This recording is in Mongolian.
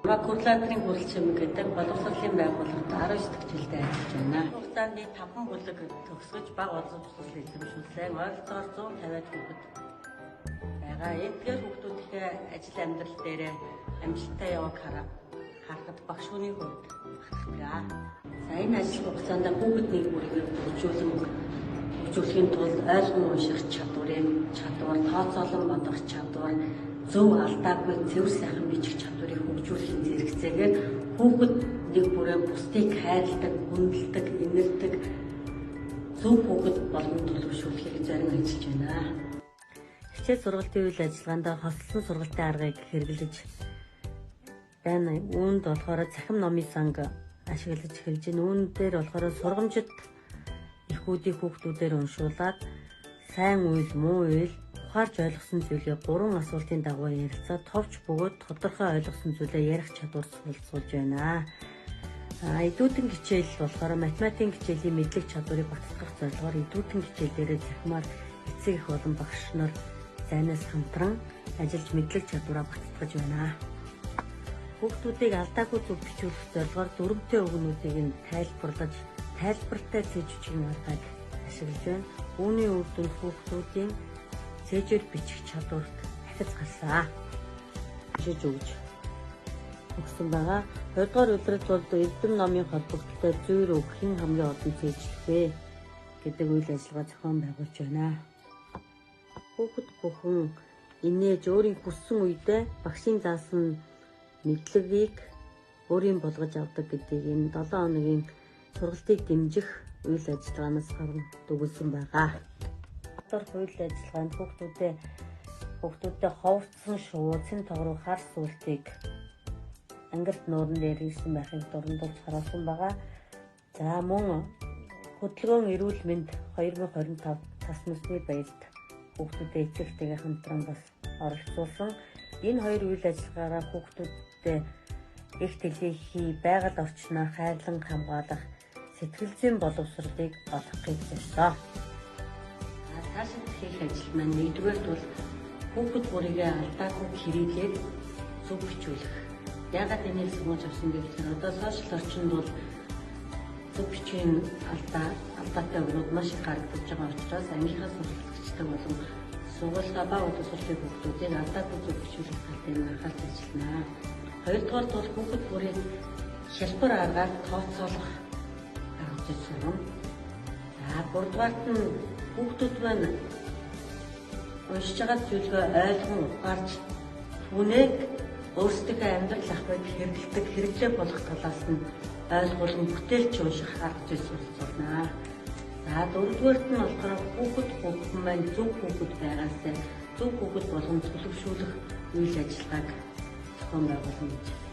Курлаатрын хүрэл чимэг гэдэг боловсролын байгууллагад 19 дахь жилдээ ажиллаж байна. Хугацаанд 5 бүлэг төгсгөж бага боловсрол эзэмшүүлсэн ойролцоогоор 150-аад хүүхэд байгаа. Эдгээр хүүхдүүдийнхээ ажил амьдрал дээр амжилттай яваг харахад багш хүний хувьд бахархдаг. За энэ ажил хугацаанд хүүхэд нэг бүрийг хөгжүүлэхийн тулд ойлгон унших чадвар, тооцоолон бодох чадвар, зөв алдаагүй цэвэр сайхан бичих чадварыг хөгжүүлэхийн зэрэгцээгээр хүүхэд нэг бүрээ бусдыг хайрладаг, хүндэлдэг, инэрдэг зөв хүүхэд болгон төлөвшүүлэхийг зарим ажиллаж байна. Хичээл сургалтын үйл ажиллагаанд хослон сургалтын аргыг хэрэглэж байна. Үүнд болохоор цахим номын санг ашиглаж эхэлж байна. Үүн дээр болохоор сургамжит эхүүдийн хүүхдүүдээр уншуулад сайн үйл, муу үйл ухаарч ойлгосон зүйлээ 3 асуултын дагуу ярилцаад товч бөгөөд тодорхой ойлгосон зүйлээ ярих чадвар суралцуулж байна. Идүүдэн хичээл болохоор математикийн хичээлийн мэдлэг чадварыг багасгах зорилгоор идүүдэн хичээлээрээ захимаар эцэг их болон багш нар зайнаас хамтран ажиллаж мэдлэг чадвараа багасгаж байна. Хүүхдүүдийг алдаагүй зөв бичүүлэх зорилгоор дүрмтэй өгнүүдийг нь тайлбартай цэжжийн аргыг ашиглаж байна. Үүний үр дүнд хүүхдүүдийн цэжээр бичих чадварт ахиц гарсан. Жиж өгж өгсөн байгаа. 2 дугаар удирдлагын тулд эрдэм номын холбогдолтой зүйр үг хэн хамгийн олон цэжлэх вэ гэдэг үйл ажиллагаа зохион байгуулж байна. Хүүхэд бүхэн инээж өөрийн хүссэн үедээ багшийн заасан мэдлэгийг өөрийн болгож авдаг гэдгийг энэ 7 хоногийн сургалтыг дэмжих үйл ажиллагаанаас харан дүгнсэн байгаа. Үйл ажиллагаанд хүүхдүүдэд ховцсон шуу, цэн тогруу хар сүлтийг ангилт нууран дээр ирсэн байхыг дурандулж харуулсан байгаа. За мөн хөдөлгөөн эрүүл мэнд 2025 цас насны баярт хүүхдүүдэд эцэгтэйгээ хамтран бас оролцуулсан. Энэ хоёр үйл ажиллагаараа хүүхдүүдэд их төлөвлөхийн байгаль орчноо хайрлан хамгаалах сэтгэл зүйн боловсролыг олгохыг зорьсон. Цаашид хийх ажил маань нэгдүгээр бол хүүхэд бүрийгээ алдаагүй хэрэглээд зөв бичүүлэх. Яагаад энийг суулж авсан гэвэл одоо сошиал орчинд бол зөв бичгийн алдаатай өгнүүд маш их гарагдаж байгаа учраас ангийнхаа сургалтчдаг болон сургуулаа ба боловсролын хүүхдүүдийг алдаагүй зөв бичүүлэх талын анхаарч ажиллана. Хоёрдугаар бол хүүхэд бүрийн хялбар аргаар тооцоолох гэж сургам. За гуравдугаарт нь хүүхдүүд маань уншиж байгаа зүйлээ ойлгон ухаарч түүнийг өөрсдөө амьдрал ахвайд хэрэглэдэг хэрэглээ болох талаас нь ойлгуулан бүтээлч унших арга зүй суралцуулна. За дөрөвдүгээрт нь болохоор хүүхэд маань зөв хүүхэд байгаасаа зөв хүүхэд болгон төлөвшүүлэх үйл ажиллагааг зохион байгуулна гэж